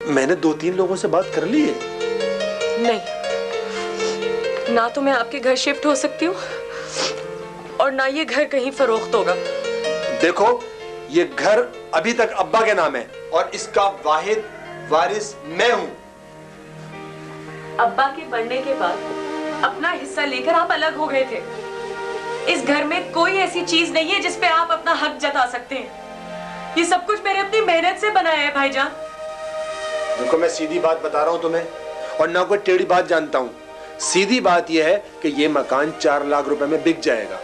मैंने 2-3 लोगों से बात कर ली है। नहीं, ना तो मैं आपके घर शिफ्ट हो सकती हूँ और ना ये घर कहीं फरोख्त होगा। देखो, ये घर अभी तक अब्बा के नाम है और इसका वाहिद वारिस मैं हूं। अब्बा के बढ़ने के बाद अपना हिस्सा लेकर आप अलग हो गए थे। इस घर में कोई ऐसी चीज नहीं है जिस पे आप अपना हक जता सकते हैं। ये सब कुछ मैंने अपनी मेहनत से बनाया है भाईजान। देखो, मैं सीधी बात बता रहा हूं तुम्हें और ना कोई टेढ़ी बात जानता हूं। सीधी बात यह है कि ये मकान 4 लाख रुपए में बिक जाएगा।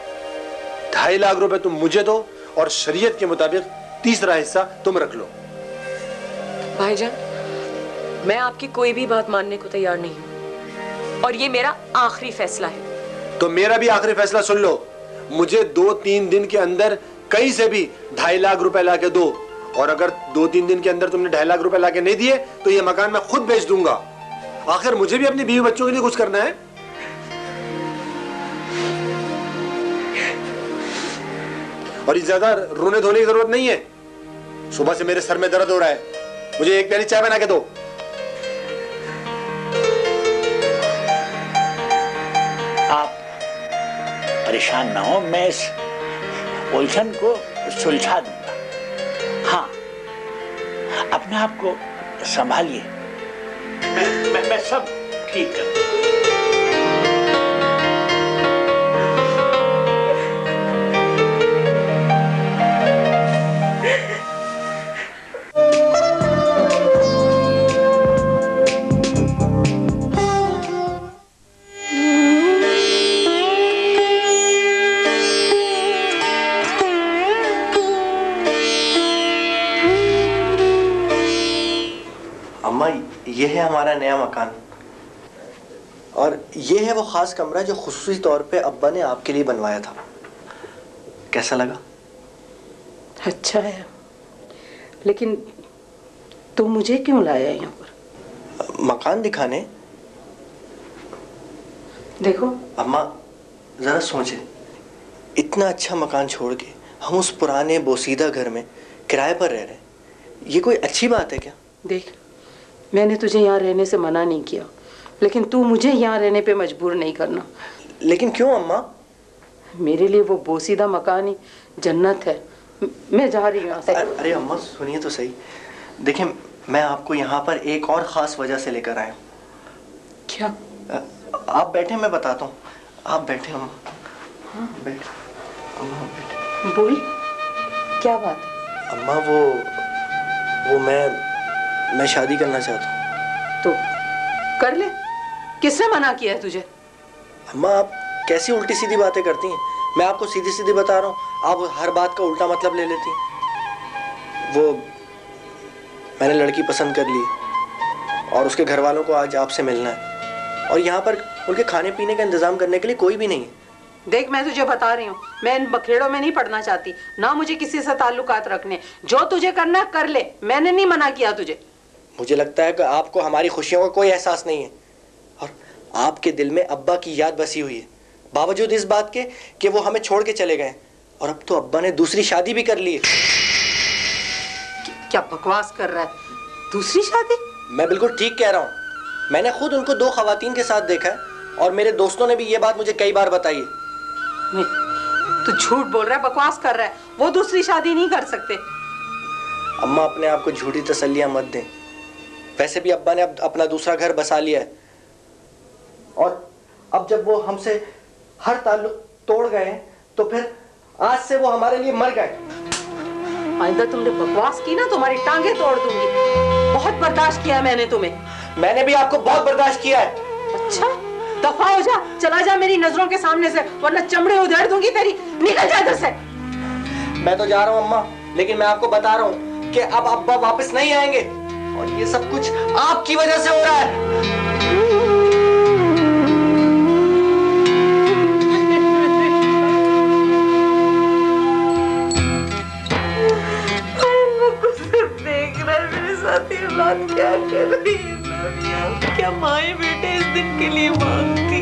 2.5 लाख रुपए तुम मुझे दो और शरीयत के मुताबिक तीसरा हिस्सा तुम रख लो। भाईजान, मैं आपकी कोई भी बात मानने को तैयार नहीं हूं और ये मेरा आखिरी फैसला है। तो मेरा भी आखिरी फैसला सुन लो। मुझे 2-3 दिन के अंदर कहीं से भी 2.5 लाख रुपए लाके दो और अगर 2-3 दिन के अंदर तुमने 2.5 लाख रुपए लाके नहीं दिए तो ये मकान मैं खुद बेच दूंगा। आखिर मुझे भी अपनी बीवी बच्चों के लिए कुछ करना है। और ये ज्यादा रोने धोने की जरूरत नहीं है। सुबह से मेरे सर में दर्द हो रहा है, मुझे एक प्याली चाय बना के दो। आप परेशान ना हो, मैं इस उलझन को सुलझा दूंगा। हाँ, अपने आप को संभालिए, मैं सब ठीक कर दूंगा। ये है हमारा नया मकान और ये है वो खास कमरा जो खुसूसी तौर पे अब्बा ने आपके लिए बनवाया था। कैसा लगा? अच्छा है, लेकिन तू मुझे क्यों लाया यहाँ पर? मकान दिखाने। देखो अम्मा, जरा सोचे, इतना अच्छा मकान छोड़ के हम उस पुराने बोसीदा घर में किराए पर रह रहे हैं, ये कोई अच्छी बात है क्या? देख, मैंने तुझे यहाँ रहने से मना नहीं किया, लेकिन तू मुझे यहाँ रहने पे मजबूर नहीं करना। लेकिन क्यों अम्मा? मेरे लिए वो बोसीदा मकान ही जन्नत है। मैं जा रही हूँ यहाँ से। अरे अम्मा सुनिए तो सही। देखिए, मैं आपको यहाँ पर एक और ख़ास वजह से लेकर आया हूँ। क्या? आप बैठे, मैं बताता हूँ। आप बैठे अम्मा। हाँ बैठे अम्मा, बैठे। बोल, क्या बात? अम्मा वो मैं शादी करना चाहता हूँ। तो कर ले, किसने मना किया है तुझे? अम्मा, आप कैसी उल्टी सीधी बातें करती हैं? मैं आपको सीधी सीधी बता रहा हूँ, आप हर बात का उल्टा मतलब ले लेती हैं। वो मैंने लड़की पसंद कर ली और उसके घर वालों को आज आपसे मिलना है और यहाँ पर उनके खाने पीने का इंतजाम करने के लिए कोई भी नहीं है। देख, मैं तुझे बता रही हूँ, मैं इन बखेड़ों में नहीं पड़ना चाहती, ना मुझे किसी से ताल्लुकात रखने। जो तुझे करना है कर ले, मैंने नहीं मना किया तुझे। मुझे लगता है कि आपको हमारी खुशियों का कोई एहसास नहीं है और आपके दिल में अब्बा की याद बसी हुई है, बावजूद इस बात के कि वो हमें छोड़ के चले गए और अब तो अब्बा ने दूसरी शादी भी कर ली है। क्या बकवास कर रहा है? दूसरी शादी? मैं बिल्कुल ठीक कह रहा हूँ। मैंने खुद उनको 2 खवातीन के साथ देखा है और मेरे दोस्तों ने भी ये बात मुझे कई बार बताई है। नहीं, तू झूठ बोल रहा है, बकवास कर रहा है। वो दूसरी शादी नहीं कर सकते। अम्मा, अपने आप को झूठी तसल्लियां मत दें। वैसे भी अब्बा ने अब अपना दूसरा घर बसा लिया है और अब जब वो हमसे हर ताल्लुक तोड़ गए हैं तो फिर आज से वो हमारे लिए मर गए। आइंदा तुमने बकवास की ना, तुम्हारी टांगे तोड़ दूंगी। बहुत बर्दाश्त किया है मैंने तुम्हें। मैंने भी आपको बहुत बर्दाश्त किया है। अच्छा, दफा हो जा, चला जा मेरी नजरों के सामने से, वरना चमड़े उधेड़ दूंगी तेरी। निकल जा इधर से। मैं तो जा रहा हूँ अम्मा, लेकिन मैं आपको बता रहा हूँ कि अब अब्बा वापस नहीं आएंगे और ये सब कुछ आपकी वजह से हो रहा है। क्या कर रही है? क्या माए बेटे इस दिन के लिए मांगती?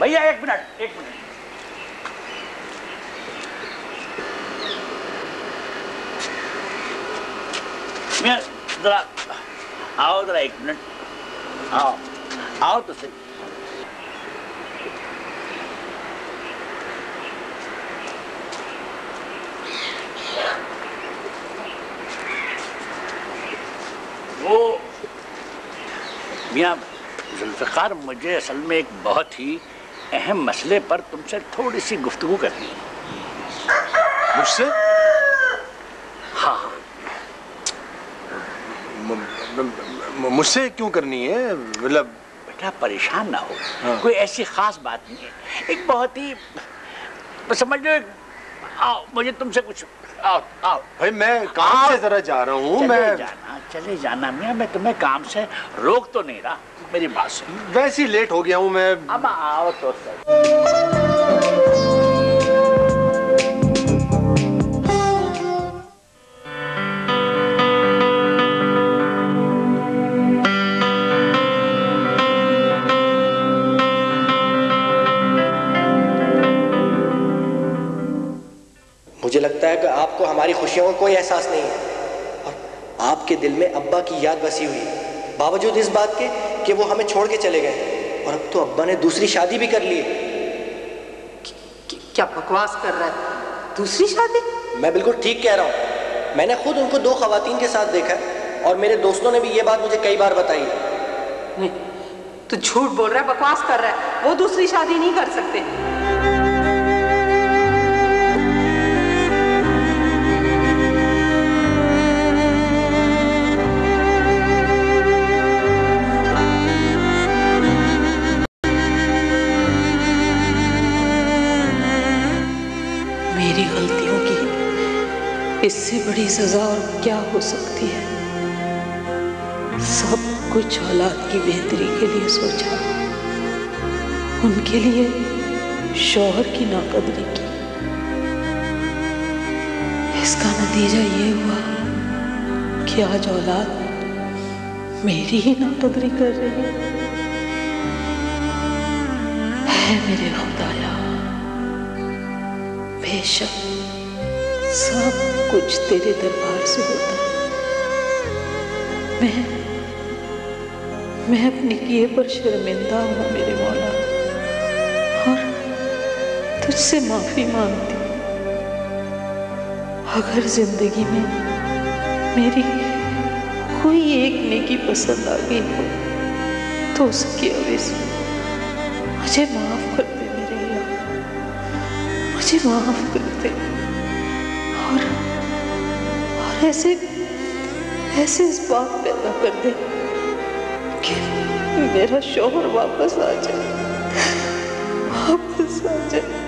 भैया एक मिनट, एक मिनट। मैं जरा आओ, जरा एक मिनट आओ, आओ तो सही। वो मियां जुल्फ़िकार, मुझे असल में एक बहुत ही अहम मसले पर तुमसे थोड़ी सी गुफ्तगू करनी है। मुझसे? हाँ। मुझसे क्यों करनी है? मतलब बेटा परेशान ना हो। हाँ। कोई ऐसी खास बात नहीं है, एक बहुत ही समझ लो। आओ, मुझे तुमसे कुछ, आओ आओ भाई, मैं काम से जरा जा रहा हूँ। चले जाना मियां, मैं तुम्हें काम से रोक तो नहीं रहा, मेरी बात सुन। वैसे ही लेट हो गया हूँ मैं। अब आओ तो सही। मुझे लगता है कि आपको हमारी खुशियों का कोई एहसास नहीं है और आपके दिल में अब्बा की याद बसी हुई है, बावजूद इस बात के कि वो हमें छोड़ के चले गए और अब तो अब्बा ने दूसरी शादी भी कर ली है। क्या बकवास कर रहा है? दूसरी शादी? मैं बिल्कुल ठीक कह रहा हूँ। मैंने खुद उनको 2 खवातीन के साथ देखा है और मेरे दोस्तों ने भी ये बात मुझे कई बार बताई है। नहीं, तू झूठ बोल रहा है, बकवास कर रहा है। वो दूसरी शादी नहीं कर सकते। मेरी गलतियों की इससे बड़ी सजा और क्या हो सकती है? सब कुछ औलाद की बेहतरी के लिए सोचा, उनके लिए शौहर की नाकदरी की। इसका नतीजा ये हुआ कि आज औलाद मेरी ही नाकदरी कर रही है मेरे खुदाया। बेशक सब कुछ तेरे दरबार से होता है। मैं अपने किए पर शर्मिंदा हूँ मेरे मौला, और तुझसे माफी मांगती हूँ। अगर जिंदगी में मेरी कोई एक नेकी पसंद आ गई हो तो उसकी अवज़ मुझे माफ कर दे मेरे अल्लाह, मुझे माफ कर दे। और ऐसे इस बात पैदा कर दे कि मेरा शौहर वापस आ जाए, वापस आ जाए।